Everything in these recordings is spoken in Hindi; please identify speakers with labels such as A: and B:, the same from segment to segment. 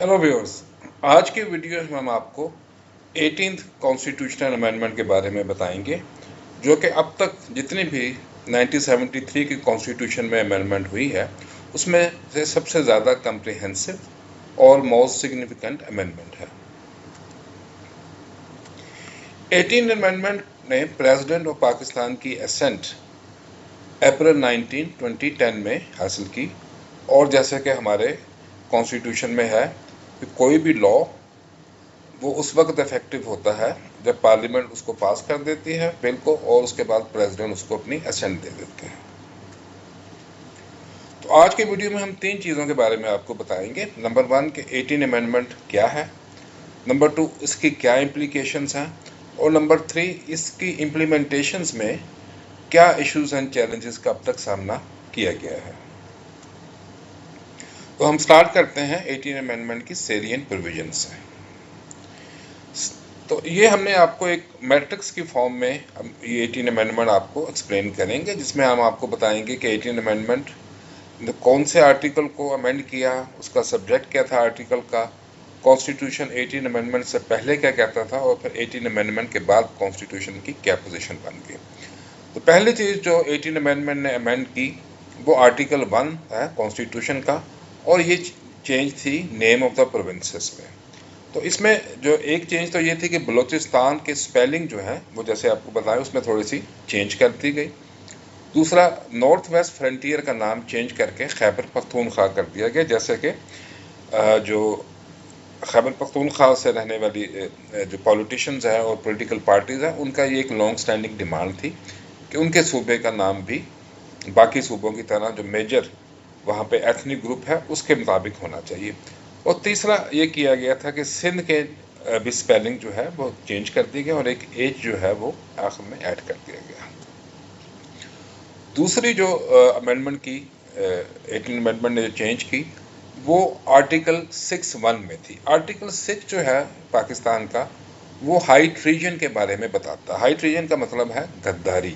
A: हेलो व्यूअर्स, आज के वीडियो में हम आपको 18th कॉन्स्टिट्यूशनल अमेंडमेंट के बारे में बताएंगे, जो कि अब तक जितनी भी 1973 की कॉन्स्टिट्यूशन में अमेंडमेंट हुई है उसमें से सबसे ज़्यादा कम्प्रिहेंसिव और मोस्ट सिग्निफिकेंट अमेंडमेंट है। 18th अमेंडमेंट ने प्रेसिडेंट ऑफ पाकिस्तान की एसेंट अप्रैल 19, 2010 में हासिल की। और जैसे कि हमारे कॉन्स्टिट्यूशन में है कि कोई भी लॉ वो उस वक्त इफेक्टिव होता है जब पार्लियामेंट उसको पास कर देती है बिल को, और उसके बाद प्रेसिडेंट उसको अपनी असेंट दे देते हैं। तो आज के वीडियो में हम तीन चीज़ों के बारे में आपको बताएंगे। नंबर 1 कि 18 अमेंडमेंट क्या है, नंबर 2 इसकी क्या इम्प्लीकेशंस हैं, और नंबर 3 इसकी इम्प्लीमेंटेशंस में क्या इश्यूज एंड चैलेंजेस का अब तक सामना किया गया है। तो हम स्टार्ट करते हैं 18 अमेंडमेंट की सेलिएंट प्रोविजन से। तो ये हमने आपको एक मैट्रिक्स की फॉर्म में ये 18 अमेंडमेंट आपको एक्सप्लेन करेंगे, जिसमें हम आपको बताएंगे कि 18 अमेंडमेंट कौन से आर्टिकल को अमेंड किया, उसका सब्जेक्ट क्या था आर्टिकल का, कॉन्स्टिट्यूशन 18 अमेंडमेंट से पहले क्या कहता था, और फिर 18 अमेंडमेंट के बाद कॉन्स्टिट्यूशन की क्या पोजीशन बन गई। तो पहली चीज़ जो 18 अमेंडमेंट ने अमेंड की वो आर्टिकल 1 है कॉन्स्टिट्यूशन का, और ये चेंज थी नेम ऑफ द प्रोविंसेस में। तो इसमें जो एक चेंज तो ये थी कि बलूचिस्तान के स्पेलिंग जो है वो जैसे आपको बताया उसमें थोड़ी सी चेंज कर दी गई। दूसरा, नॉर्थ वेस्ट फ्रंटियर का नाम चेंज करके खैबर पख्तूनख्वा कर दिया गया, जैसे कि जो खैबर पख्तूनख्वा से रहने वाली जो पॉलिटिशियंस हैं और पॉलिटिकल पार्टीज़ हैं उनका ये एक लॉन्ग स्टैंडिंग डिमांड थी कि उनके सूबे का नाम भी बाकी सूबों की तरह जो मेजर वहाँ पे एथनिक ग्रुप है उसके मुताबिक होना चाहिए। और तीसरा ये किया गया था कि सिंध के भी स्पेलिंग जो है वो चेंज कर दी गई और एक एज जो है वो आखिर में ऐड कर दिया गया। दूसरी जो अमेंडमेंट की 18 अमेंडमेंट ने जो चेंज की वो आर्टिकल 6(1) में थी। आर्टिकल 6 जो है पाकिस्तान का वो हाई ट्रीजन के बारे में बताता है। हाई ट्रीजन का मतलब है गद्दारी।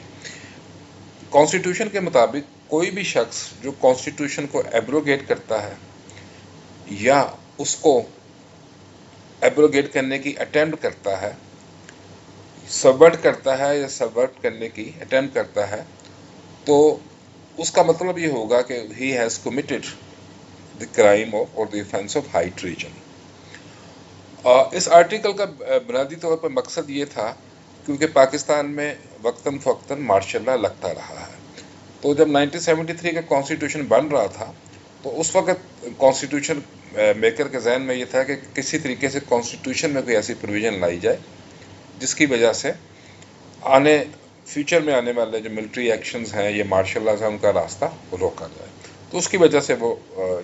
A: कॉन्स्टिट्यूशन के मुताबिक कोई भी शख्स जो कॉन्स्टिट्यूशन को एब्रोगेट करता है या उसको एब्रोगेट करने की अटेम्प्ट करता है, सबवर्ट करता है या सबवर्ट करने की अटेम्प्ट करता है, तो उसका मतलब ये होगा कि he has committed the crime of और the offence of high treason. इस आर्टिकल का बुनियादी तौर पर मकसद ये था क्योंकि पाकिस्तान में वक्तन फ़वक्तन मार्शल लॉ लगता रहा है। तो जब 1973 का कॉन्स्टिट्यूशन बन रहा था तो उस वक्त कॉन्स्टिट्यूशन मेकर के जहन में ये था कि किसी तरीके से कॉन्स्टिट्यूशन में कोई ऐसी प्रोविज़न लाई जाए जिसकी वजह से फ्यूचर में आने वाले जो मिलिट्री एक्शंस हैं, ये मार्शल लॉ है, उनका रास्ता रोका जाए। तो उसकी वजह से वो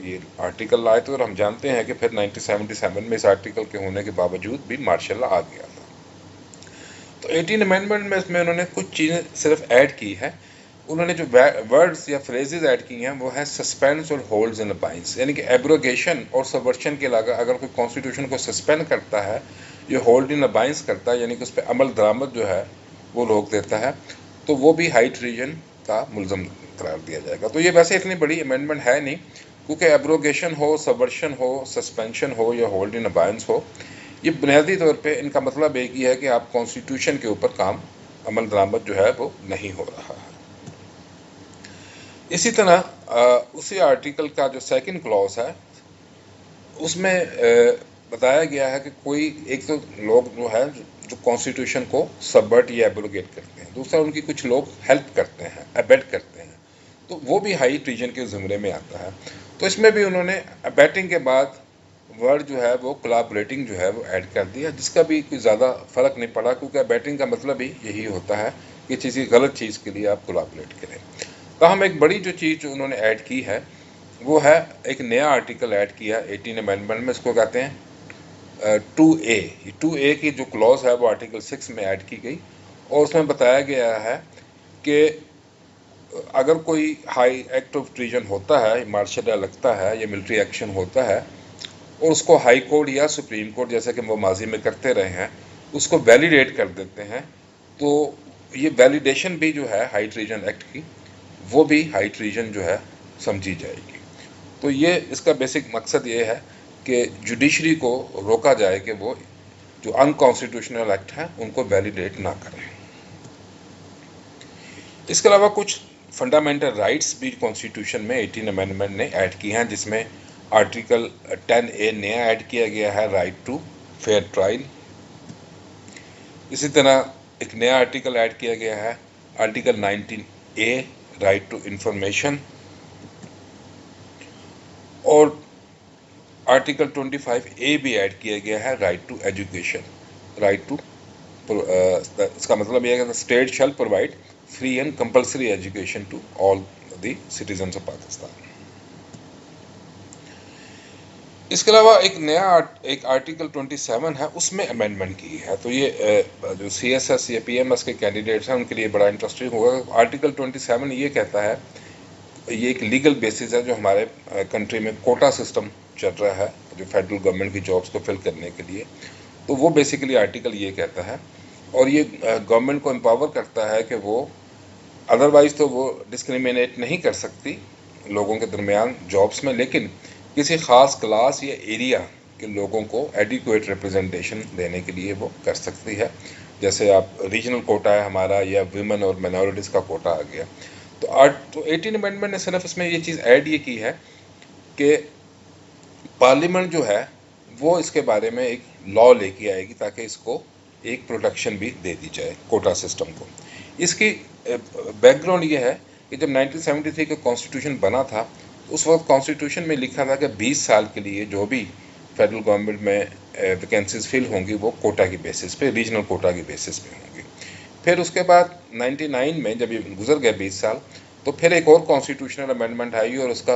A: ये आर्टिकल लाए थे। और हम जानते हैं कि फिर 1977 में इस आर्टिकल के होने के बावजूद भी मार्शल लॉ आ गया था। तो 18 अमेंडमेंट में इसमें उन्होंने कुछ चीज़ें सिर्फ ऐड की है। उन्होंने जो वर्ड्स या फ्रेजेस ऐड की हैं वो है सस्पेंड्स और होल्ड्स इन अबाइंस, यानी कि एब्रोगेशन और सबवर्शन के अलावा अगर कोई कॉन्स्टिट्यूशन को सस्पेंड करता है, ये होल्ड इन अबाइंस करता है, यानी कि उस पर अमल दरामद जो है वो रोक देता है, तो वो भी हाई ट्रीजन का मुलजम करार दिया जाएगा। तो ये वैसे इतनी बड़ी अमेंडमेंट है नहीं, क्योंकि एब्रोगेशन हो, सबवर्शन हो, सस्पेंशन हो या होल्ड इन अबाइंस हो, ये बुनियादी तौर पे इनका मतलब एक ही है कि आप कॉन्स्टिट्यूशन के ऊपर काम अमल दरामद जो है वो नहीं हो रहा है। इसी तरह उसी आर्टिकल का जो सेकंड क्लॉज है उसमें बताया गया है कि कोई एक तो लोग जो है जो कॉन्स्टिट्यूशन को सबवर्ट या एब्रोगेट करते हैं, दूसरा उनकी कुछ लोग हेल्प करते हैं, अबेट करते हैं, तो वो भी हाई ट्रीजन के ज़ुमरे में आता है। तो इसमें भी उन्होंने अबेटिंग के बाद वर्ड जो है वो कोलैबोरेटिंग जो है वो ऐड कर दिया, जिसका भी कोई ज़्यादा फ़र्क नहीं पड़ा, क्योंकि अबेटिंग का मतलब ही यही होता है कि किसी गलत चीज़ के लिए आप कोलैबोरेट करें। तो हम एक बड़ी जो चीज़ जो उन्होंने ऐड की है वो है एक नया आर्टिकल ऐड किया 18 अमेंडमेंट में, इसको कहते हैं 2A। 2A की जो क्लॉज है वो आर्टिकल 6 में ऐड की गई, और उसमें बताया गया है कि अगर कोई हाई एक्ट ऑफ ट्रीजन होता है, मार्शल लॉ लगता है या मिलिट्री एक्शन होता है, और उसको हाई कोर्ट या सुप्रीम कोर्ट, जैसे कि वो माजी में करते रहे हैं, उसको वैलिडेट कर देते हैं, तो ये वैलिडेशन भी जो है हाई ट्रीजन एक्ट की वो भी हाई ट्रीजन जो है समझी जाएगी। तो ये इसका बेसिक मकसद ये है कि जुडिशरी को रोका जाए कि वो जो अनकॉन्स्टिट्यूशनल एक्ट हैं उनको वैलिडेट ना करें। इसके अलावा कुछ फंडामेंटल राइट्स भी कॉन्स्टिट्यूशन में 18 अमेंडमेंट ने ऐड की हैं, जिसमें आर्टिकल 10A नया ऐड किया गया है, राइट टू फेयर ट्रायल। इसी तरह एक नया आर्टिकल ऐड किया गया है, article 19A, right to information, और आर्टिकल 25A भी ऐड किया गया है, right to education. Right to इसका मतलब यह है कि state shall provide free and compulsory education to all the citizens of Pakistan. इसके अलावा एक आर्टिकल 27 है, उसमें अमेंडमेंट की है। तो ये जो CSS या PMS के कैंडिडेट्स हैं उनके लिए बड़ा इंटरेस्टिंग होगा। आर्टिकल 27 ये कहता है, ये एक लीगल बेसिस है जो हमारे कंट्री में कोटा सिस्टम चल रहा है जो फेडरल गवर्नमेंट की जॉब्स को फिल करने के लिए। तो वो बेसिकली आर्टिकल ये कहता है, और ये गवर्नमेंट को एम्पावर करता है कि वो अदरवाइज़ तो वो डिस्क्रिमिनेट नहीं कर सकती लोगों के दरमियान जॉब्स में, लेकिन किसी ख़ास क्लास या एरिया के लोगों को एडिक्वेट रिप्रेजेंटेशन देने के लिए वो कर सकती है। जैसे आप रीजनल कोटा है हमारा, या विमेन और माइनॉरिटीज़ का कोटा आ गया। तो 18 अमेंडमेंट ने सिर्फ इसमें ये चीज़ ऐड ये की है कि पार्लियामेंट जो है वो इसके बारे में एक लॉ लेके आएगी ताकि इसको एक प्रोटेक्शन भी दे दी जाए कोटा सिस्टम को। इसकी बैकग्राउंड ये है कि जब 1973 का कॉन्स्टिट्यूशन बना था, उस वक्त कॉन्स्टिट्यूशन में लिखा था कि 20 साल के लिए जो भी फेडरल गवर्नमेंट में वैकेंसीज फिल होंगी वो कोटा की बेसिस पे, रीजनल कोटा की बेसिस पे होंगी। फिर उसके बाद 99 में जब ये गुजर गए 20 साल, तो फिर एक और कॉन्स्टिट्यूशनल अमेंडमेंट आई और उसका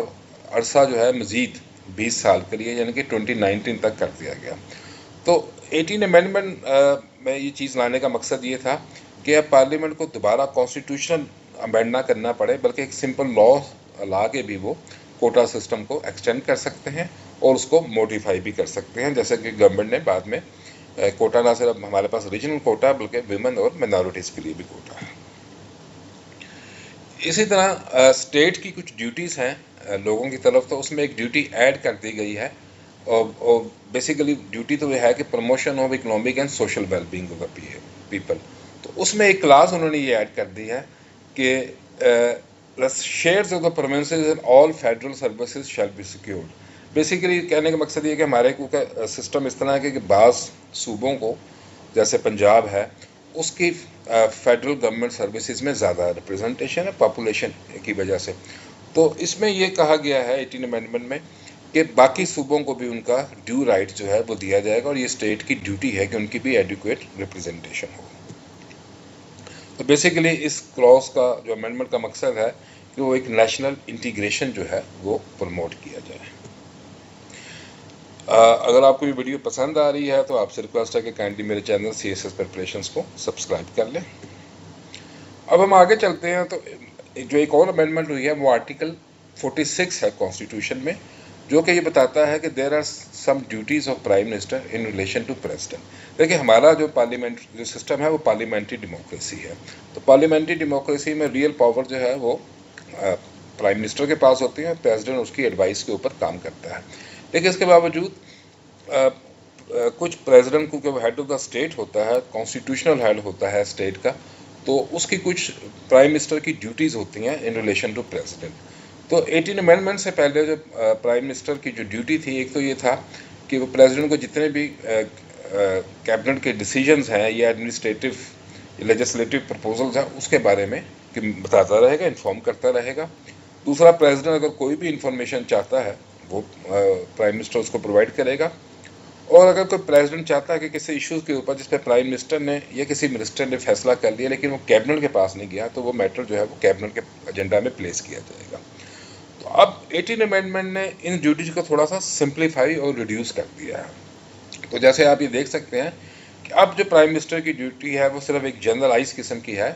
A: अरसा जो है मज़ीद 20 साल के लिए यानी कि 2019 तक कर दिया गया। तो 18 अमेंडमेंट में ये चीज़ लाने का मकसद ये था कि अब पार्लियामेंट को दोबारा कॉन्स्टिट्यूशन अमेंड ना करना पड़े, बल्कि एक सिंपल लॉ ला के भी वो कोटा सिस्टम को एक्सटेंड कर सकते हैं और उसको मॉडिफाई भी कर सकते हैं। जैसे कि गवर्नमेंट ने बाद में कोटा ना सिर्फ हमारे पास रीजनल कोटा बल्कि विमेन और माइनॉरिटीज़ के लिए भी कोटा है। इसी तरह स्टेट की कुछ ड्यूटीज़ हैं लोगों की तरफ, तो उसमें एक ड्यूटी ऐड कर दी गई है, और बेसिकली ड्यूटी तो यह है कि promotion of economic and social wellbeing of the people. तो उसमें एक क्लास उन्होंने ये ऐड कर दी है कि shares of the provinces and all federal services shall be secured. Basically कहने का मकसद ये है कि हमारे को सिस्टम इस तरह है कि बाज़ सूबों को, जैसे पंजाब है, उसकी फेडरल गवर्नमेंट सर्विसेज में ज़्यादा रिप्रेजेंटेशन है पॉपुलेशन की वजह से। तो इसमें ये कहा गया है 18 अमेंडमेंट में कि बाकी सूबों को भी उनका ड्यू राइट जो है वो दिया जाएगा, और ये स्टेट की ड्यूटी है कि उनकी भी एडिक्वेट रिप्रेजेंटेशन हो। तो बेसिकली इस क्लॉज का जो अमेंडमेंट का मकसद है कि वो एक नेशनल इंटीग्रेशन जो है वो प्रमोट किया जाए। अगर आपको ये वीडियो पसंद आ रही है तो आपसे रिक्वेस्ट है कि काइंडली मेरे चैनल CSS प्रिपरेशंस को सब्सक्राइब कर लें। अब हम आगे चलते हैं। तो जो एक और अमेंडमेंट हुई है वो आर्टिकल 46 है कॉन्स्टिट्यूशन में, जो कि ये बताता है कि there are some duties of prime minister in relation to president. देखिए हमारा जो पार्लियामेंट जो सिस्टम है वो पार्लियामेंट्री डेमोक्रेसी है। तो पार्लियामेंट्री डेमोक्रेसी में रियल पावर जो है वो प्राइम मिनिस्टर के पास होती है, प्रेसिडेंट उसकी एडवाइस के ऊपर काम करता है। लेकिन इसके बावजूद कुछ प्रेसिडेंट को हेड ऑफ द स्टेट होता है, कॉन्स्टिट्यूशनल हेड होता है स्टेट का, तो उसकी कुछ प्राइम मिनिस्टर की ड्यूटीज़ होती हैं इन रिलेशन टू प्रेसिडेंट। तो 18 अमेंडमेंट से पहले जो प्राइम मिनिस्टर की जो ड्यूटी थी, एक तो ये था कि वो प्रेसिडेंट को जितने भी कैबिनेट के डिसीजंस हैं या एडमिनिस्ट्रेटिव लेजिस्लेटिव प्रपोजल्स हैं उसके बारे में बताता रहेगा, इन्फॉर्म करता रहेगा। दूसरा, प्रेसिडेंट अगर कोई भी इंफॉर्मेशन चाहता है वो प्राइम मिनिस्टर उसको प्रोवाइड करेगा, और अगर कोई प्रेसिडेंट चाहता है कि किसी इश्यूज़ के ऊपर जिस पे प्राइम मिनिस्टर ने या किसी मिनिस्टर ने फैसला कर लिया लेकिन वो कैबिनेट के पास नहीं गया, तो वो मैटर जो है वो कैबिनेट के एजेंडा में प्लेस किया जाएगा। तो अब 18 अमेंडमेंट ने इन ड्यूटीज़ को थोड़ा सा सिंप्लीफाई और रिड्यूस कर दिया है। तो जैसे आप ये देख सकते हैं कि अब जो प्राइम मिनिस्टर की ड्यूटी है वो सिर्फ एक जनरलाइज किस्म की है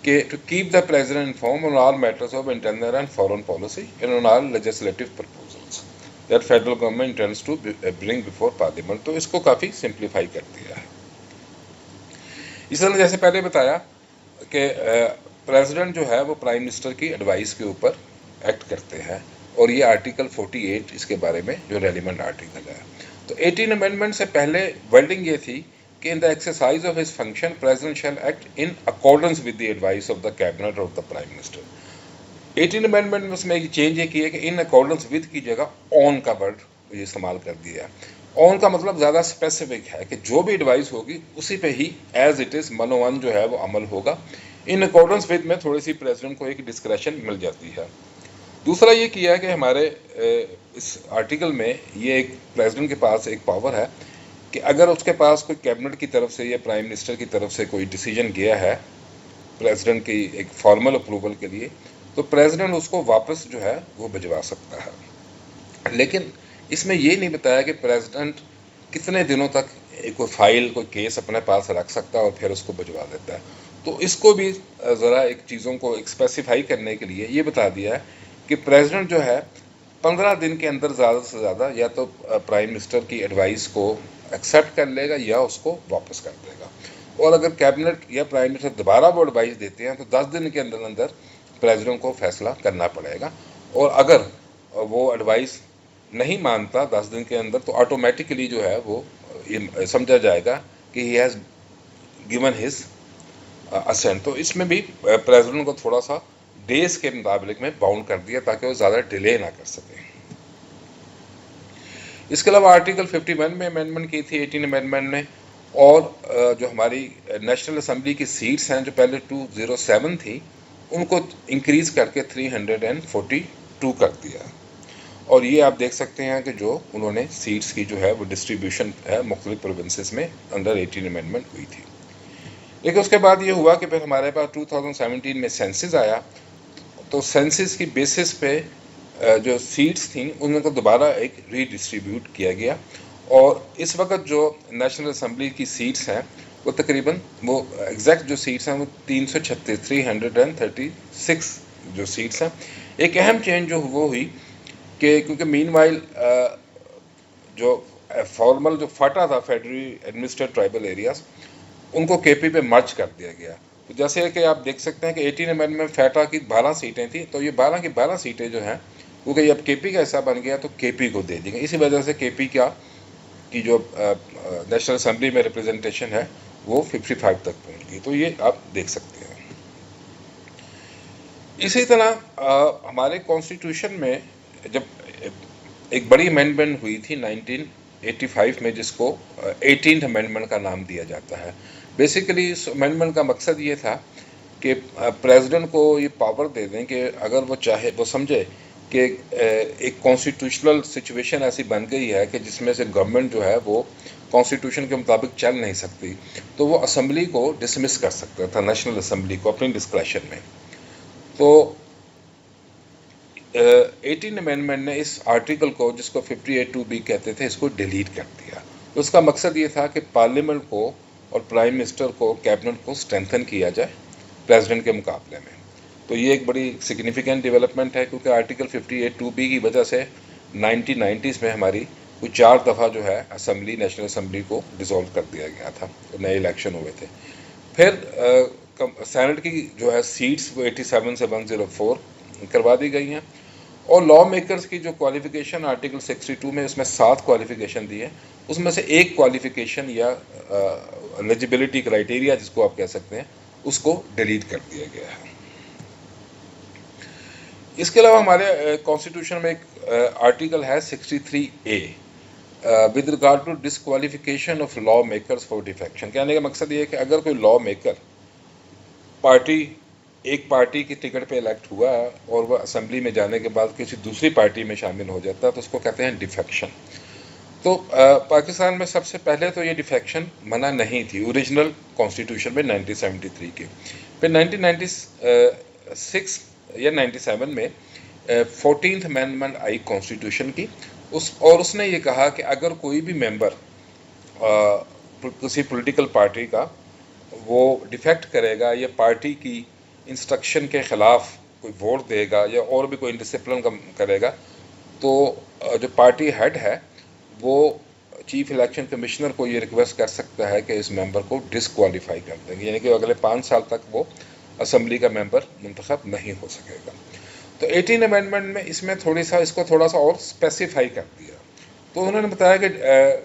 A: कि to keep the president inform on all matters of internal and foreign policy and on all legislative proposals that federal government intends to bring before parliament. तो इसको काफ़ी सिंप्लीफाई कर दिया है। इस तरह जैसे पहले बताया कि प्रेसिडेंट जो है वो प्राइम मिनिस्टर की एडवाइस के ऊपर एक्ट करते हैं, और ये आर्टिकल 48 इसके बारे में जो रेलिवेंट आर्टिकल है। तो 18 अमेंडमेंट से पहले वर्डिंग ये थी कि in the exercise of his function president shell act in accordance with the advice of the cabinet of the prime minister. 18 amendment में उसमें एक चेंज ये किया कि इन अकॉर्डेंस विद की जगह ऑन का वर्ड ये इस्तेमाल कर दिया। ऑन का मतलब ज़्यादा स्पेसिफिक है कि जो भी एडवाइस होगी उसी पे ही एज इट इज़ मनोवन जो है वो अमल होगा। इन अकॉर्डेंस विद में थोड़ी सी प्रेसिडेंट को एक डिस्क्रेशन मिल जाती है। दूसरा ये किया है कि हमारे इस आर्टिकल में ये एक प्रेसिडेंट के पास एक पावर है कि अगर उसके पास कोई कैबिनेट की तरफ से या प्राइम मिनिस्टर की तरफ से कोई डिसीजन गया है प्रेसिडेंट की एक फॉर्मल अप्रूवल के लिए, तो प्रेसिडेंट उसको वापस जो है वो भिजवा सकता है। लेकिन इसमें ये नहीं बताया कि प्रेसिडेंट कितने दिनों तक कोई फाइल कोई केस अपने पास रख सकता है और फिर उसको भिजवा देता है। तो इसको भी ज़रा एक चीज़ों को स्पेसिफाई करने के लिए ये बता दिया है कि प्रेसिडेंट जो है 15 दिन के अंदर ज़्यादा से ज़्यादा या तो प्राइम मिनिस्टर की एडवाइस को एक्सेप्ट कर लेगा या उसको वापस कर देगा। और अगर कैबिनेट या प्राइम मिनिस्टर दोबारा वो एडवाइस देते हैं तो 10 दिन के अंदर अंदर प्रेसिडेंट को फैसला करना पड़ेगा। और अगर वो एडवाइस नहीं मानता 10 दिन के अंदर तो ऑटोमेटिकली जो है वो समझा जाएगा कि he has given his assent. तो इसमें भी प्रेसिडेंट को थोड़ा सा डेज के मुताबिक में बाउंड कर दिया ताकि वो ज़्यादा डिले ना कर सके। इसके अलावा आर्टिकल 51 में अमेंडमेंट की थी 18 अमेंडमेंट में। और जो हमारी नेशनल असम्बली की सीट्स हैं जो पहले 207 थी उनको इंक्रीज़ करके 342 कर दिया। और ये आप देख सकते हैं कि जो उन्होंने सीट्स की जो है वो डिस्ट्रीब्यूशन है मुख्तलिफ प्रोविंसेस में अंडर 18 अमेंडमेंट हुई थी। लेकिन उसके बाद ये हुआ कि फिर हमारे पास 2017 में सेंसस आया। तो सेंसस की बेसिस पे जो सीट्स थी उनको दोबारा एक रीडिस्ट्रीब्यूट किया गया। और इस वक्त जो नेशनल असम्बली की सीट्स हैं वो तकरीबन वो एग्जैक्ट जो सीट्स हैं वो 336 जो सीट्स हैं। एक अहम चेंज जो वो हुई कि क्योंकि मीनवाइल जो फॉर्मल जो फाटा था फेडरली एडमिनिस्ट्रेटेड ट्राइबल एरियाज उनको केपी पे मर्ज कर दिया गया। तो जैसे कि आप देख सकते हैं कि 18 अमेंडमेंट में फैटा की 12 सीटें थी तो ये 12 की 12 सीटें जो हैं क्योंकि अब केपी का हिस्सा बन गया तो केपी को दे देंगे। इसी वजह से केपी की जो नेशनल असम्बली में रिप्रेजेंटेशन है वो 55 तक पहुँच गई। तो ये आप देख सकते हैं। इसी तरह हमारे कॉन्स्टिट्यूशन में जब एक बड़ी अमेंडमेंट हुई थी 1985 में जिसको 18th अमेंडमेंट का नाम दिया जाता है। बेसिकली इस अमेंडमेंट का मकसद ये था कि प्रेसिडेंट को ये पावर दे दें कि अगर वो चाहे वो समझे कि एक कॉन्स्टिट्यूशनल सिचुएशन ऐसी बन गई है कि जिसमें से गवर्नमेंट जो है वो कॉन्स्टिट्यूशन के मुताबिक चल नहीं सकती तो वो असम्बली को डिसमिस कर सकता था, नेशनल असम्बली को अपनी डिस्क्रेशन में। तो 18 अमेंडमेंट ने इस आर्टिकल को जिसको 58(2)B कहते थे इसको डिलीट कर दिया। तो उसका मकसद ये था कि पार्लियामेंट को और प्राइम मिनिस्टर को कैबिनेट को स्ट्रेंथन किया जाए प्रेसिडेंट के मुकाबले में। तो ये एक बड़ी सिग्निफिकेंट डेवलपमेंट है क्योंकि आर्टिकल 58(2)B की वजह से 1990s में हमारी कुछ 4 दफ़ा जो है असम्बली नेशनल असम्बली को डिसॉल्व कर दिया गया था, नए इलेक्शन हुए थे। फिर सेनेट की जो है सीट्स वो 87 से 104 करवा दी गई हैं। और लॉ मेकर्स की जो क्वालिफिकेशन आर्टिकल 62 में उसमें 7 क्वालिफिकेशन दी है उसमें से एक क्वालिफिकेशन या एलिजिबिलिटी क्राइटेरिया जिसको आप कह सकते हैं उसको डिलीट कर दिया गया है। इसके अलावा हमारे कॉन्स्टिट्यूशन में एक आर्टिकल है 63A with regard to disqualification of law makers for defection. कहने का मकसद ये है कि अगर कोई लॉ मेकर एक पार्टी की टिकट पे इलेक्ट हुआ है और वह असेंबली में जाने के बाद किसी दूसरी पार्टी में शामिल हो जाता है तो उसको कहते हैं डिफेक्शन। तो पाकिस्तान में सबसे पहले तो ये डिफेक्शन मना नहीं थी ओरिजिनल कॉन्स्टिट्यूशन में 1973 के। फिर 1996 या 97 में 14th अमेंडमेंट आई कॉन्स्टिट्यूशन की उसने ये कहा कि अगर कोई भी मेंबर किसी पॉलिटिकल पार्टी का वो डिफेक्ट करेगा या पार्टी की इंस्ट्रक्शन के ख़िलाफ़ कोई वोट देगा या और भी कोई इंडिसिप्लिन करेगा तो जो पार्टी हेड है वो चीफ इलेक्शन कमिश्नर को ये रिक्वेस्ट कर सकता है कि इस मेंबर को डिसक्वालीफाई कर देंगे, यानी कि अगले 5 साल तक वो असम्बली का मेंबर मुंतखब नहीं हो सकेगा। तो 18 अमेंडमेंट में इसमें इसको थोड़ा सा और स्पेसिफाई कर दिया। तो उन्होंने बताया कि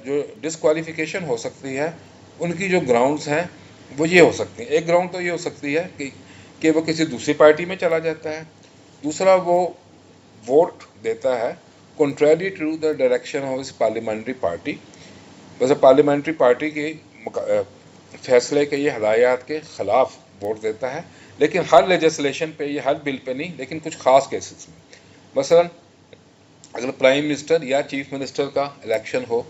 A: जो डिसक्वालिफिकेशन हो सकती है उनकी जो ग्राउंड्स हैं वो ये हो सकती हैं। एक ग्राउंड तो ये हो सकती है कि वो किसी दूसरी पार्टी में चला जाता है, दूसरा वो वोट देता है contrary to the direction of इस पार्लियामेंट्री पार्टी, वैसे पार्लियामेंट्री पार्टी के फैसले के ये हदायत के ख़िलाफ़ वोट देता है, लेकिन हर लेजिस्लेशन पे, ये हर बिल पे नहीं, लेकिन कुछ ख़ास केसेस में। मसलन अगर प्राइम मिनिस्टर या चीफ मिनिस्टर का इलेक्शन हो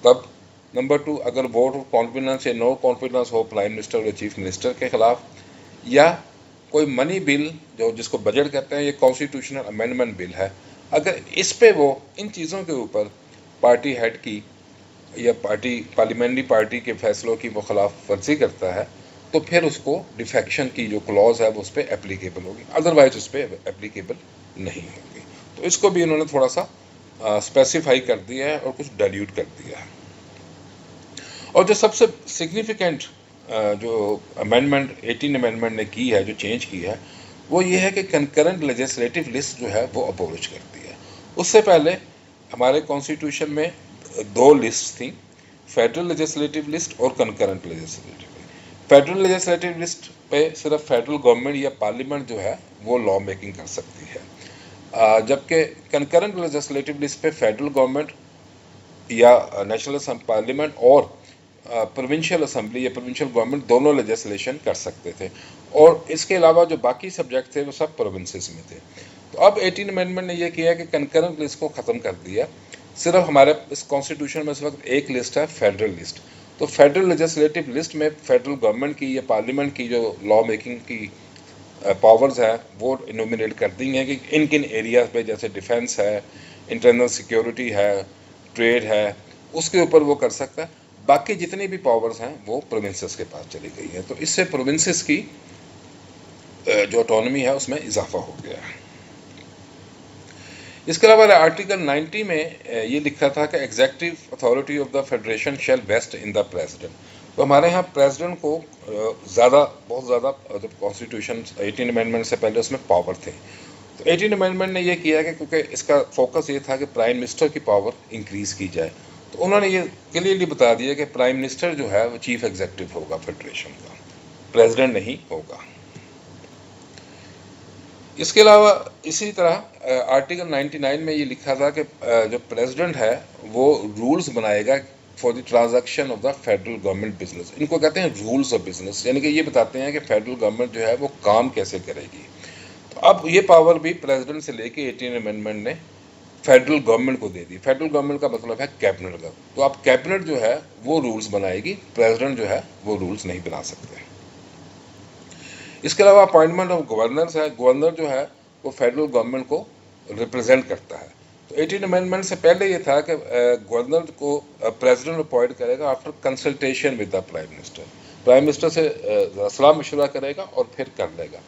A: तब। नंबर 2, अगर वोट ऑफ कॉन्फिडेंस या नो कॉन्फिडेंस हो प्राइम मिनिस्टर और चीफ मिनिस्टर के ख़िलाफ़, या कोई मनी बिल जिसको बजट कहते हैं, ये कॉन्स्टिट्यूशनल अमेंडमेंट बिल है, अगर इस पे वो इन चीज़ों के ऊपर पार्टी हेड की या पार्लियामेंट्री पार्टी के फैसलों की वो खिलाफ वर्जी करता है, तो फिर उसको डिफेक्शन की जो क्लॉज है वो उस पर एप्लीकेबल होगी, अदरवाइज उस पर एप्लीकेबल नहीं होगी। तो इसको भी उन्होंने थोड़ा सा स्पेसिफाई कर दिया है और कुछ डाइल्यूट कर दिया है। और जो सबसे सिग्निफिकेंट जो अमेंडमेंट 18 अमेंडमेंट ने की है, जो चेंज की है, वो ये है कि कंकरेंट लेजिस्लेटिव लिस्ट जो है वो अबॉलिश कर दी है। उससे पहले हमारे कॉन्स्टिट्यूशन में 2 लिस्ट थी, फेडरल लेजिस्लेटिव लिस्ट और concurrent legislative. Federal legislative list पे सिर्फ फेडरल गवर्नमेंट या पार्लियामेंट जो है वो लॉ मेकिंग कर सकती है, जबकि कंकरेंट लेजिस्लेटिव लिस्ट पे फेडरल गवर्नमेंट या नेशनल पार्लियामेंट और प्रोविंशियल असेंबली या प्रोविंशियल गवर्नमेंट दोनों लेजिस्लेशन कर सकते थे, और इसके अलावा जो बाकी सब्जेक्ट थे वो सब प्रोविंसेस में थे। तो अब 18 अमेंडमेंट ने यह किया कि कंकरेंट लिस्ट को ख़त्म कर दिया, सिर्फ हमारे इस कॉन्स्टिट्यूशन में इस वक्त एक लिस्ट है, फेडरल लिस्ट। तो फेडरल लेजिस्लेटिव लिस्ट में फेडरल गवर्नमेंट की या पार्लियामेंट की जो लॉ मेकिंग की पावर्स हैं वो इनोमिनेट कर दी हैं कि इन किन एरियाज पे, जैसे डिफेंस है, इंटरनल सिक्योरिटी है, ट्रेड है, उसके ऊपर वो कर सकता है। बाकी जितनी भी पावर्स हैं वो प्रोविंसेस के पास चली गई है। तो इससे प्रोविंसेस की जो ऑटोनॉमी है उसमें इजाफा हो गया है। इसके अलावा आर्टिकल 90 में ये लिखा था कि executive authority of the federation shall vest in the president. तो हमारे यहाँ प्रेसिडेंट को बहुत ज़्यादा जब कॉन्स्टिट्यूशन 18 अमेंडमेंट से पहले उसमें पावर थे, तो 18 अमेंडमेंट ने ये किया कि क्योंकि इसका फोकस ये था कि प्राइम मिनिस्टर की पावर इंक्रीज़ की जाए, तो उन्होंने ये क्लियरली बता दिया कि प्राइम मिनिस्टर जो है वो चीफ एग्जीक्यूटिव होगा फेडरेशन का, प्रेसिडेंट नहीं होगा। इसके अलावा इसी तरह आर्टिकल 99 में ये लिखा था कि जो प्रेसिडेंट है वो रूल्स बनाएगा for the transaction of the federal government business. इनको कहते हैं रूल्स ऑफ बिजनेस, यानी कि ये बताते हैं कि फेडरल गवर्नमेंट जो है वो काम कैसे करेगी। तो अब ये पावर भी प्रेसिडेंट से लेके 18 अमेंडमेंट ने फेडरल गवर्नमेंट को दे दी। फेडरल गवर्नमेंट का मतलब है कैबिनेट का। तो अब कैबिनेट जो है वो रूल्स बनाएगी, प्रेसिडेंट जो है वो रूल्स नहीं बना सकते। इसके अलावा अपॉइंटमेंट ऑफ गवर्नर्स है, गवर्नर जो है वो फेडरल गवर्नमेंट को रिप्रेजेंट करता है। तो 18 अमेंडमेंट से पहले ये था कि गवर्नर को प्रेसिडेंट अपॉइंट करेगा after consultation with the prime minister. Prime minister से सलाह मशवरा करेगा और फिर कर लेगा,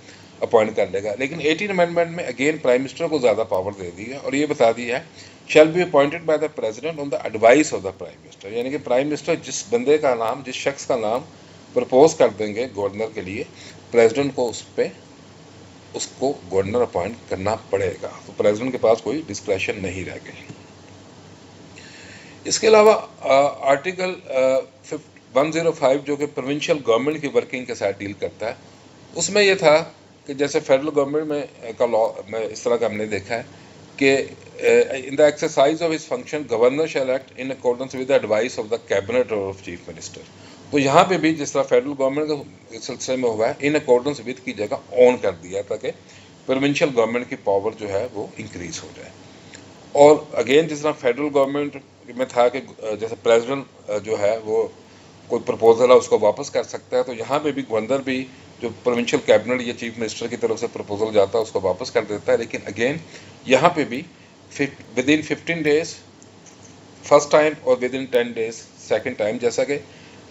A: अपॉइंट कर लेगा। लेकिन 18 अमेंडमेंट में अगेन प्राइम मिनिस्टर को ज़्यादा पावर दे दी है और ये बता दिया है shall be appointed by the president on the advice of the prime minister, यानी कि प्राइम मिनिस्टर जिस बंदे का नाम, जिस शख्स का नाम प्रपोज कर देंगे गवर्नर के लिए, प्रेसिडेंट को उसको गवर्नर अपॉइंट करना पड़ेगा। तो प्रेसिडेंट के पास कोई डिस्क्रेशन नहीं रह गई। इसके अलावा आर्टिकल 105 जो कि प्रोविंशियल गवर्नमेंट की वर्किंग के साथ डील करता है, उसमें यह था कि जैसे फेडरल गवर्नमेंट में का लॉ में इस तरह का हमने देखा है कि in the exercise of his function governor shall act in accordance with the advice of the cabinet और ऑफ चीफ मिनिस्टर। तो यहाँ पे भी जिस तरह फेडरल गवर्नमेंट के सिलसिले में हुआ है, इन अकॉर्डेंस विद की जगह ऑन कर दिया ताकि प्रोविंशियल गवर्नमेंट की पावर जो है वो इंक्रीज हो जाए। और अगेन जिस तरह फेडरल गवर्नमेंट में था कि जैसे प्रेसिडेंट जो है वो कोई प्रपोजल है उसको वापस कर सकता है, तो यहाँ पे भी गवर्नर भी जो प्रोविंशियल कैबिनेट या चीफ मिनिस्टर की तरफ से प्रपोजल जाता है उसको वापस कर देता है। लेकिन अगेन यहाँ पे भी within 15 days first time और within 10 days second time, जैसा कि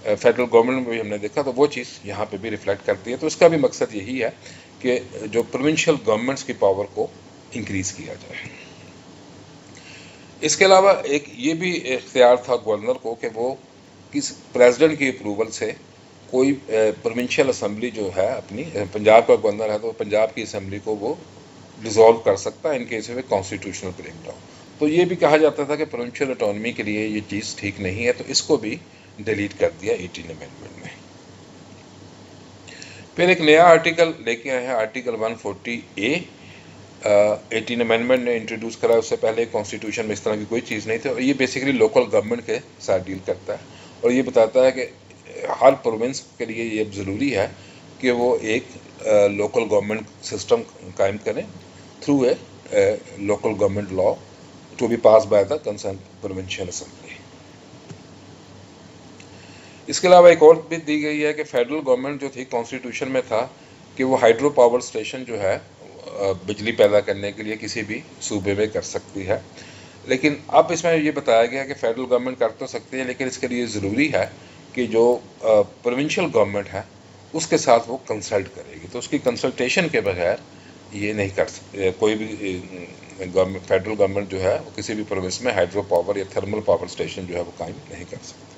A: फेडरल गवर्नमेंट में भी हमने देखा, तो वो चीज़ यहाँ पे भी रिफ्लेक्ट करती है। तो इसका भी मकसद यही है कि जो प्रोविंशियल गवर्नमेंट्स की पावर को इंक्रीज़ किया जाए। इसके अलावा एक ये भी इख्तियार था गवर्नर को कि वो किस प्रेसिडेंट की अप्रूवल से कोई प्रोविंशियल असम्बली जो है अपनी, पंजाब का गवर्नर है तो पंजाब की असम्बली को वो डिसॉल्व कर सकता है in case of a constitutional breakdown. तो ये भी कहा जाता था कि प्रोविंशियल ऑटोनॉमी के लिए ये चीज़ ठीक नहीं है, तो इसको भी डिलीट कर दिया 18 अमेंडमेंट ने। फिर एक नया आर्टिकल लेके आए हैं, आर्टिकल 140A। 18 अमेंडमेंट ने इंट्रोड्यूस करा, उससे पहले कॉन्स्टिट्यूशन में इस तरह की कोई चीज़ नहीं थी। और ये बेसिकली लोकल गवर्नमेंट के साथ डील करता है और ये बताता है कि हर प्रोविंस के लिए ये ज़रूरी है कि वो एक लोकल गवर्नमेंट सिस्टम कायम करें through a local government law to be pass by the concern provincial assembly. इसके अलावा एक और भी दी गई है कि फेडरल गवर्नमेंट जो थी कॉन्स्टिट्यूशन में था कि वो हाइड्रो पावर स्टेशन जो है बिजली पैदा करने के लिए किसी भी सूबे में कर सकती है, लेकिन अब इसमें ये बताया गया कि फेडरल गवर्नमेंट कर तो सकती है, लेकिन इसके लिए ज़रूरी है कि जो प्रोविंशियल गवर्नमेंट है उसके साथ वो कंसल्ट करेगी। तो उसकी कंसल्टेशन के बगैर ये नहीं कर सकते कोई भी फेडरल गवर्नमेंट जो है वो किसी भी प्रोविंस में हाइड्रो पावर या थर्मल पावर स्टेशन जो है वो कायम नहीं कर सकती।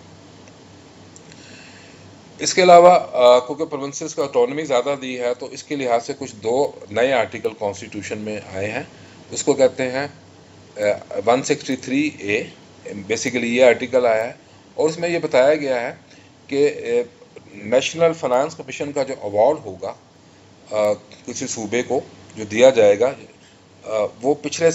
A: इसके अलावा क्योंकि प्रोविंसेस का ऑटोनॉमी ज़्यादा दी है तो इसके लिहाज से कुछ दो नए आर्टिकल कॉन्स्टिट्यूशन में आए हैं। उसको कहते हैं 163A। बेसिकली ये आर्टिकल आया है और उसमें ये बताया गया है कि नेशनल फाइनेंस कमीशन का जो अवार्ड होगा किसी सूबे को जो दिया जाएगा वो पिछले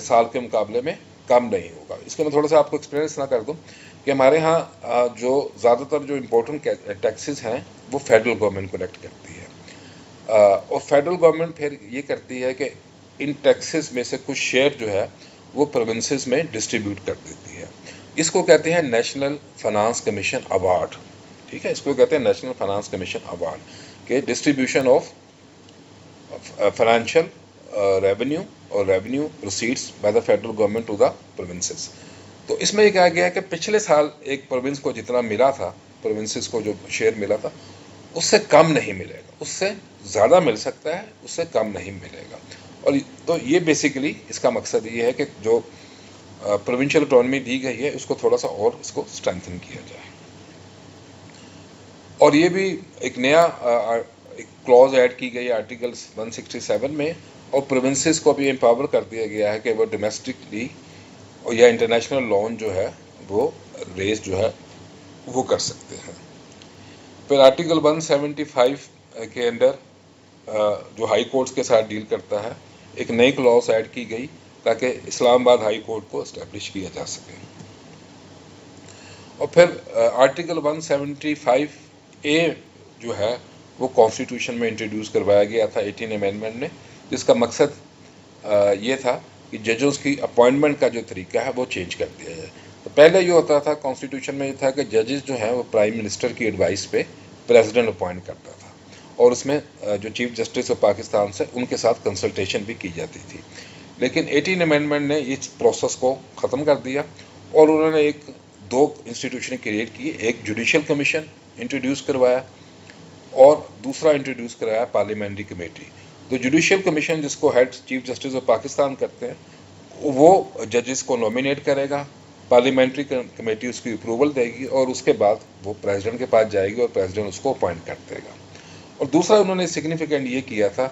A: साल के मुकाबले में कम नहीं होगा। इसके मैं थोड़ा सा आपको एक्सपीरियंस ना कर दूं कि हमारे यहाँ जो ज़्यादातर जो इम्पोर्टेंट टैक्सेस हैं वो फेडरल गवर्नमेंट कलेक्ट करती है और फेडरल गवर्नमेंट फिर ये करती है कि इन टैक्सेस में से कुछ शेयर जो है वो प्रोविंसेस में डिस्ट्रीब्यूट कर देती है। इसको कहते हैं नेशनल फाइनेंस कमीशन अवार्ड। ठीक है, इसको कहते हैं नेशनल फाइनेंस कमीशन अवार्ड के डिस्ट्रीब्यूशन ऑफ फाइनेंशियल रेवेन्यू और revenue proceeds by the federal government to the provinces. तो इसमें ये कहा गया है कि पिछले साल एक प्रोविंस को जितना मिला था, प्रोविंसेस को जो शेयर मिला था उससे कम नहीं मिलेगा, उससे ज़्यादा मिल सकता है, उससे कम नहीं मिलेगा। और तो ये बेसिकली इसका मकसद ये है कि जो प्रोविंशियल ऑटोनॉमी दी गई है उसको थोड़ा सा और इसको स्ट्रेंथन किया जाए। और ये भी एक नया एक क्लॉज ऐड की गई आर्टिकल 167 में और प्रोविंसेस को भी एम्पावर कर दिया गया है कि वो डोमेस्टिकली और या इंटरनेशनल लोन जो है वो रेस जो है वो कर सकते हैं। फिर आर्टिकल 175 के अंदर जो हाई कोर्ट्स के साथ डील करता है एक नई क्लॉज ऐड की गई ताकि इस्लामाबाद हाई कोर्ट को इस्टेब्लिश किया जा सके। और फिर आर्टिकल 175A जो है वो कॉन्स्टिट्यूशन में इंट्रोड्यूस करवाया गया था 18 अमेंडमेंट ने, जिसका मकसद ये था कि जजों की अपॉइंटमेंट का जो तरीका है वो चेंज कर दिया जाए। तो पहले ये होता था कॉन्स्टिट्यूशन में, ये था कि जजेस जो हैं वो प्राइम मिनिस्टर की एडवाइस पे प्रेसिडेंट अपॉइंट करता था और उसमें जो चीफ जस्टिस ऑफ पाकिस्तान से उनके साथ कंसल्टेशन भी की जाती थी। लेकिन 18 अमेंडमेंट ने इस प्रोसेस को ख़त्म कर दिया और उन्होंने एक दो इंस्टीट्यूशन क्रिएट किए, एक जुडिशल कमीशन इंट्रोड्यूस करवाया और दूसरा इंट्रोड्यूस कराया पार्लियामेंट्री कमेटी। तो जुडिशल कमीशन जिसको head chief justice of Pakistan करते हैं वो जजेस को नॉमिनेट करेगा, पार्लियामेंट्री कमेटी उसकी अप्रूवल देगी और उसके बाद वो प्रेसिडेंट के पास जाएगी और प्रेसिडेंट उसको अपॉइंट कर देगा। और दूसरा उन्होंने सिग्निफिकेंट ये किया था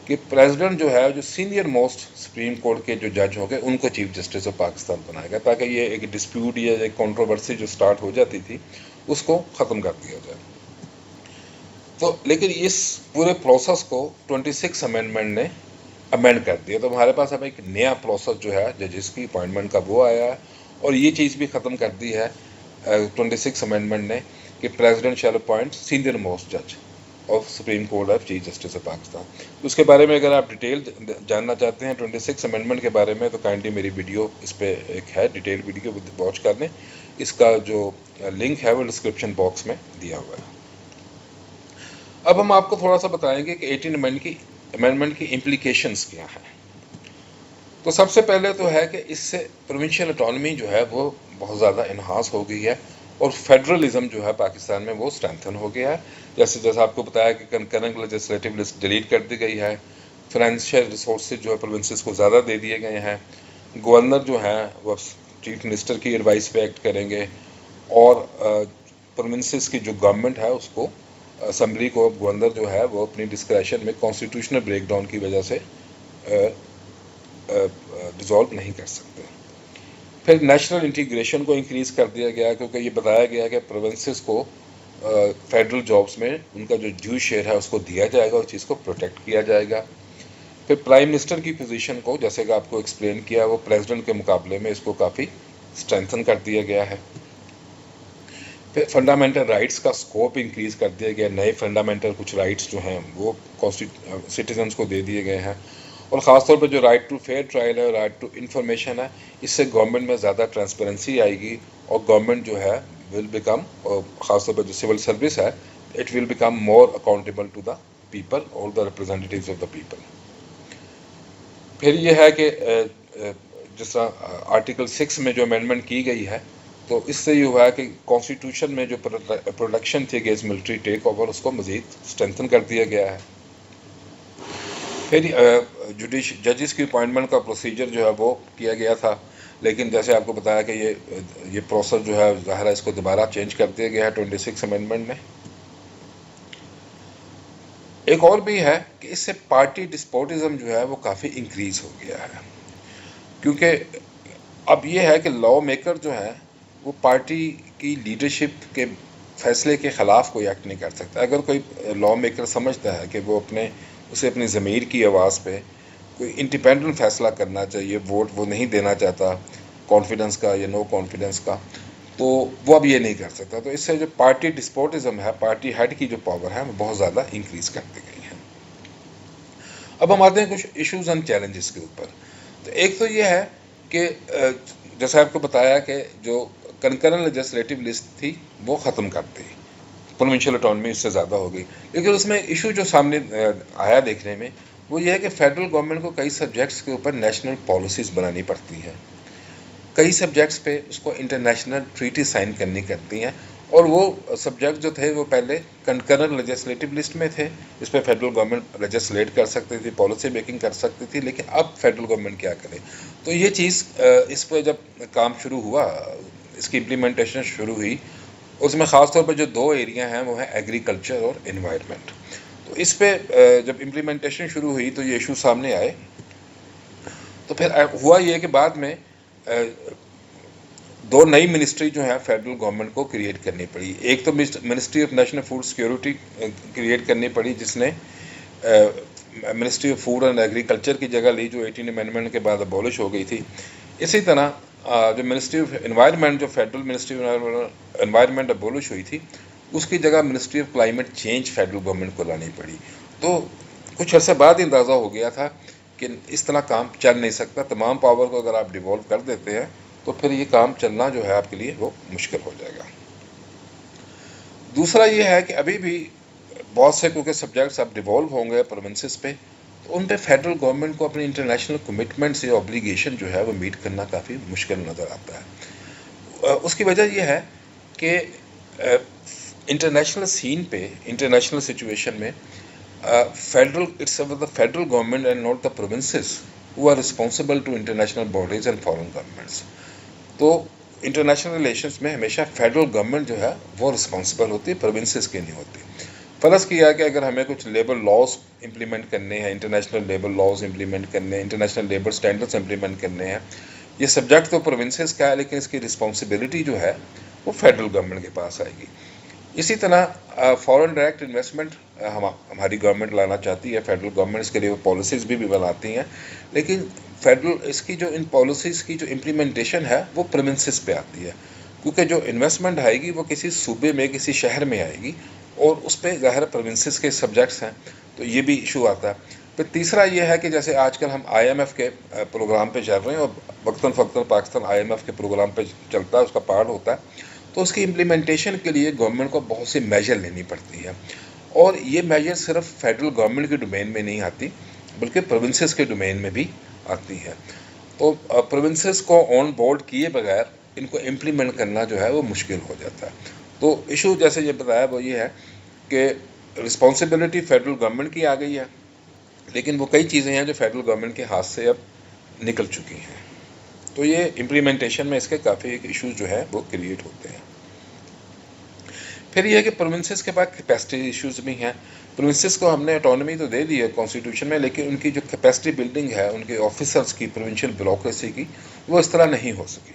A: कि प्रेसिडेंट जो है जो सीनियर मोस्ट सुप्रीम कोर्ट के जो जज होंगे उनको चीफ जस्टिस ऑफ पाकिस्तान बनाएगा ताकि ये एक डिस्प्यूट या एक कंट्रोवर्सी जो स्टार्ट हो जाती थी उसको ख़त्म कर दिया जाए। तो लेकिन इस पूरे प्रोसेस को 26 अमेंडमेंट ने अमेंड कर दिया। तो हमारे पास अब एक नया प्रोसेस जो है जजेस की अपॉइंटमेंट का वो आया है और ये चीज़ भी ख़त्म कर दी है 26 अमेंडमेंट ने कि president shall appoint senior most जज of supreme court of chief justice of Pakistan. तो उसके बारे में अगर आप डिटेल जानना चाहते हैं 26 अमेंडमेंट के बारे में तो काइंडली मेरी वीडियो इस पर एक है डिटेल वीडियो वॉच कर लें। इसका जो लिंक है वो डिस्क्रिप्शन बॉक्स में दिया हुआ है। अब हम आपको थोड़ा सा बताएंगे कि 18 अमेंडमेंट की इम्प्लीकेशंस क्या हैं। तो सबसे पहले तो है कि इससे प्रोविंशियल ऑटोनॉमी जो है वो बहुत ज़्यादा इन्हांस हो गई है और फेडरलिज्म जो है पाकिस्तान में वो स्ट्रेंथन हो गया है। जैसे आपको बताया कि कंकरेंट लेजिस्लेटिव लिस्ट डिलीट कर दी गई है, फाइनेंशियल रिसोर्सेज जो है प्रोविंसेस को ज़्यादा दे दिए गए हैं, गवर्नर जो हैं वो चीफ मिनिस्टर की एडवाइस पे एक्ट करेंगे और प्रोविंसेस की जो गवर्नमेंट है उसको असेंबली को गवर्नर जो है वो अपनी डिस्क्रेशन में कॉन्स्टिट्यूशनल ब्रेकडाउन की वजह से डिज़ोल्व नहीं कर सकते। फिर नेशनल इंटीग्रेशन को इंक्रीज़ कर दिया गया, क्योंकि ये बताया गया कि प्रोविंसेस को फेडरल जॉब्स में उनका जो ड्यू शेयर है उसको दिया जाएगा, उस चीज़ को प्रोटेक्ट किया जाएगा। फिर प्राइम मिनिस्टर की पोजीशन को, जैसे कि आपको एक्सप्लेन किया, वो प्रेसिडेंट के मुकाबले में इसको काफ़ी स्ट्रेंथन कर दिया गया है। फिर फंडामेंटल राइट्स का स्कोप इंक्रीज कर दिया गया, नए फंडामेंटल कुछ राइट्स जो हैं वो सिटीजन्स को दे दिए गए हैं। और ख़ासतौर पर जो राइट टू फेयर ट्रायल है, राइट टू इंफॉर्मेशन है, इससे गवर्नमेंट में ज़्यादा ट्रांसपेरेंसी आएगी और गवर्नमेंट जो है विल बिकम, ख़ासतौर पर जो सिविल सर्विस है, it will become more accountable to the people और the representatives of the people. फिर ये है कि जिस तरह आर्टिकल 6 में जो अमेंडमेंट की गई है, तो इससे ये हुआ है कि कॉन्स्टिट्यूशन में जो प्रोटेक्शन थी अगेंस्ट मिलिट्री टेक ओवर, उसको मज़ीद स्ट्रेंथन कर दिया गया है। फिर जजेस की अपॉइंटमेंट का प्रोसीजर जो है वो किया गया था, लेकिन जैसे आपको बताया कि ये प्रोसेस जो है ज़ाहिर है इसको दोबारा चेंज कर दिया गया है 26 अमेंडमेंट में। एक और भी है कि इससे पार्टी डिस्पोटिज्म जो है वो काफ़ी इंक्रीज़ हो गया है, क्योंकि अब ये है कि लॉ मेकर जो है वो पार्टी की लीडरशिप के फैसले के ख़िलाफ़ कोई एक्ट नहीं कर सकता। अगर कोई लॉ मेकर समझता है कि वो उसे अपनी ज़मीर की आवाज़ पे कोई इंडिपेंडेंट फ़ैसला करना चाहिए, वोट वो नहीं देना चाहता कॉन्फिडेंस का या नो कॉन्फिडेंस का, तो वो अब ये नहीं कर सकता। तो इससे जो पार्टी डिस्पोटिज्म है, पार्टी हेड की जो पावर है वो बहुत ज़्यादा इंक्रीज़ कर दी गई है। अब हम आते हैं कुछ इश्यूज़ एंड चैलेंजेस के ऊपर। तो एक तो ये है कि जैसे आपको बताया कि जो कंकरेंट लेजिस्लेटिव लिस्ट थी वो ख़त्म कर दी, प्रोविंशियल ऑटोनॉमी इससे ज़्यादा हो गई। लेकिन उसमें इशू जो सामने आया देखने में वो ये है कि फेडरल गवर्नमेंट को कई सब्जेक्ट्स के ऊपर नेशनल पॉलिसीज़ बनानी पड़ती हैं, कई सब्जेक्ट्स पे उसको इंटरनेशनल ट्रीटी साइन करनी करती हैं, और वो सब्जेक्ट जो थे वो पहले कंकरेंट लेजिस्लेटिव लिस्ट में थे, इस पर फेडरल गवर्नमेंट लेजिस्लेट कर सकती थी, पॉलिसी मेकिंग कर सकती थी। लेकिन अब फेडरल गवर्नमेंट क्या करे, तो ये चीज़ इस पर जब काम शुरू हुआ, इसकी इम्प्लीमेंटेशन शुरू हुई, उसमें ख़ास तौर पर जो दो एरिया हैं वो है एग्रीकल्चर और एनवायरनमेंट। तो इस पे जब इम्प्लीमेंटेशन शुरू हुई तो ये इशू सामने आए। तो फिर हुआ ये कि बाद में दो नई मिनिस्ट्री जो है फेडरल गवर्नमेंट को क्रिएट करनी पड़ी। एक तो ministry of national food security create करनी पड़ी, जिसने ministry of food and agriculture की जगह ली, जो 18 अमेंडमेंट के बाद अबॉलिश हो गई थी। इसी तरह जो मिनिस्ट्री ऑफ एनवायरनमेंट, जो federal ministry of environment abolish हुई थी, उसकी जगह ministry of climate change federal government को लानी पड़ी। तो कुछ अर्से बाद अंदाज़ा हो गया था कि इस तरह काम चल नहीं सकता। तमाम पावर को अगर आप डिवॉल्व कर देते हैं तो फिर ये काम चलना जो है आपके लिए वो मुश्किल हो जाएगा। दूसरा ये है कि अभी भी बहुत से क्योंकि सब्जेक्ट्स अब डिवॉल्व होंगे प्रोविंसेस पे, तो उन पे फेडरल गवर्नमेंट को अपनी इंटरनेशनल कमिटमेंट्स या ऑब्लिगेशन जो है वो मीट करना काफ़ी मुश्किल नज़र आता है। उसकी वजह यह है कि इंटरनेशनल सीन पे, इंटरनेशनल सिचुएशन में it's the federal government and not the provinces who are responsible to international bodies and foreign governments. तो इंटरनेशनल रिलेशंस में हमेशा फेडरल गवर्नमेंट जो है वो रिस्पॉन्सिबल होती है, प्रोविंसेस की नहीं होती। फ़र्ज़ किया कि अगर हमें कुछ लेबर लॉज इंप्लीमेंट करने हैं, इंटरनेशनल लेबर लॉज इंप्लीमेंट करने हैं, इंटरनेशनल लेबर स्टैंडर्ड्स इंप्लीमेंट करने हैं, ये सब्जेक्ट तो प्रोविंसेस का है, लेकिन इसकी रिस्पॉन्सिबिलिटी जो है वो फेडरल गवर्नमेंट के पास आएगी। इसी तरह फॉरेन डायरेक्ट इन्वेस्टमेंट हमारी गवर्नमेंट लाना चाहती है, फेडरल गवर्नमेंट इसके लिए पॉलिसीज़ भी बनाती हैं, लेकिन फेडरल इसकी जो इन पॉलिसीज़ की जो इम्प्लीमेंटेशन है वो प्रोविंसेस पे आती है, क्योंकि जो इन्वेस्टमेंट आएगी वो किसी सूबे में, किसी शहर में आएगी, और उस पर ज़ाहिर प्रोविंसेस के सब्जेक्ट्स हैं, तो ये भी इशू आता है। फिर तीसरा ये है कि जैसे आजकल हम IMF के प्रोग्राम पे चल रहे हैं, और वक्तन फ़क्तन पाकिस्तान IMF के प्रोग्राम पे चलता है, उसका पार्ट होता है, तो उसकी इम्प्लीमेंटेशन के लिए गवर्नमेंट को बहुत सी मेजर लेनी पड़ती है, और ये मेजर सिर्फ फेडरल गवर्नमेंट के डोमेन में नहीं आती, बल्कि प्रोविंसेस के डोमेन में भी आती है। तो प्रोविंसेस को ऑन बोर्ड किए बगैर इनको इम्प्लीमेंट करना जो है वो मुश्किल हो जाता है। तो इशू जैसे ये बताया वो ये है कि रिस्पॉन्सिबिलिटी फेडरल गवर्नमेंट की आ गई है, लेकिन वो कई चीज़ें हैं जो फेडरल गवर्नमेंट के हाथ से अब निकल चुकी हैं, तो ये इम्प्लीमेंटेशन में इसके काफ़ी एक इशूज़ जो है वो क्रिएट होते हैं। फिर ये है कि प्रोविंसेस के पास कैपेसिटी इश्यूज भी हैं। प्रोविंसेस को हमने ऑटोनॉमी तो दे दी है कॉन्स्टिट्यूशन में, लेकिन उनकी जो कैपेसिटी बिल्डिंग है उनके ऑफिसर्स की, प्रोविंशियल ब्यूरोक्रेसी की, वो इस तरह नहीं हो सकी।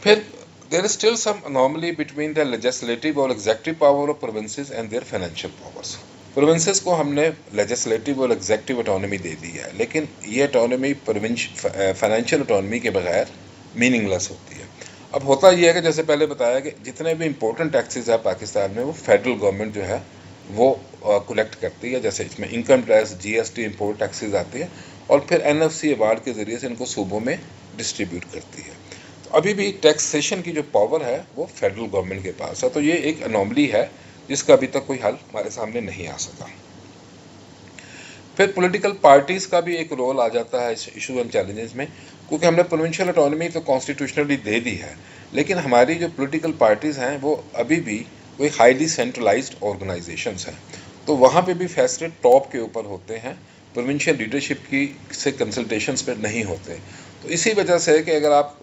A: फिर there is still some anomaly between the legislative और executive power of provinces and their financial powers. Provinces को हमने लेजिस्लेटिव और एग्जेक्टिव ऑटोनॉमी दे दी है, लेकिन ये ऑटोनॉमी फाइनेंशियल ऑटोनॉमी के बगैर मीनिंगलेस होती है। अब होता यह है कि जैसे पहले बताया कि जितने भी इंपॉर्टेंट टैक्सेस है पाकिस्तान में वो फेडरल गवर्नमेंट जो है वो कलेक्ट करती है। जैसे इसमें income tax, GST, import taxes आते हैं और फिर एनएफसी अवार्ड के ज़रिए से इनको सूबों में डिस्ट्रीब्यूट करती है। तो अभी भी टैक्सेशन की जो पावर है वो फेडरल गवर्नमेंट के पास है। तो ये एक अनोमली है जिसका अभी तक कोई हल हमारे सामने नहीं आ सका। फिर पॉलिटिकल पार्टीज़ का भी एक रोल आ जाता है इस इशू एंड चैलेंजेस में, क्योंकि हमने प्रोविंशियल ऑटोनॉमी तो कॉन्स्टिट्यूशनली दे दी है, लेकिन हमारी जो पॉलिटिकल पार्टीज़ हैं वो अभी भी कोई हाईली सेंट्रलाइज्ड ऑर्गेनाइजेशंस हैं। तो वहाँ पे भी फैसले टॉप के ऊपर होते हैं, प्रोविंशियल लीडरशिप की से कंसल्टेशंस पर नहीं होते। तो इसी वजह से कि अगर आप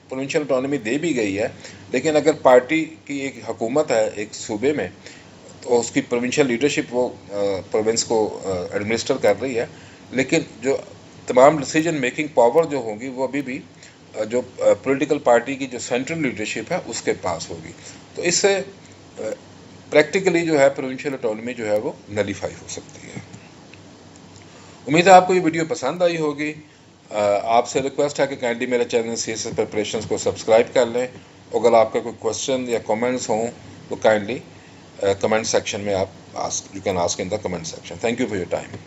A: प्रोविंशियल ऑटोनॉमी दे भी गई है, लेकिन अगर पार्टी की एक हुकूमत है एक सूबे में, तो उसकी प्रोविंशियल लीडरशिप वो प्रोविंस को एडमिनिस्टर कर रही है, लेकिन जो तमाम डिसीजन मेकिंग पावर जो होगी वो अभी भी जो पॉलिटिकल पार्टी की जो सेंट्रल लीडरशिप है उसके पास होगी। तो इससे प्रैक्टिकली जो है प्रोविंशियल ऑटोनॉमी जो है वो नलीफाई हो सकती है। उम्मीद है आपको ये वीडियो पसंद आई होगी। आपसे रिक्वेस्ट है कि काइंडली मेरे चैनल सीएसएस प्रिपरेशंस को सब्सक्राइब कर लें। अगर आपका कोई क्वेश्चन या कमेंट्स हों तो काइंडली कमेंट सेक्शन में आप you can ask in the comment section. Thank you for your time.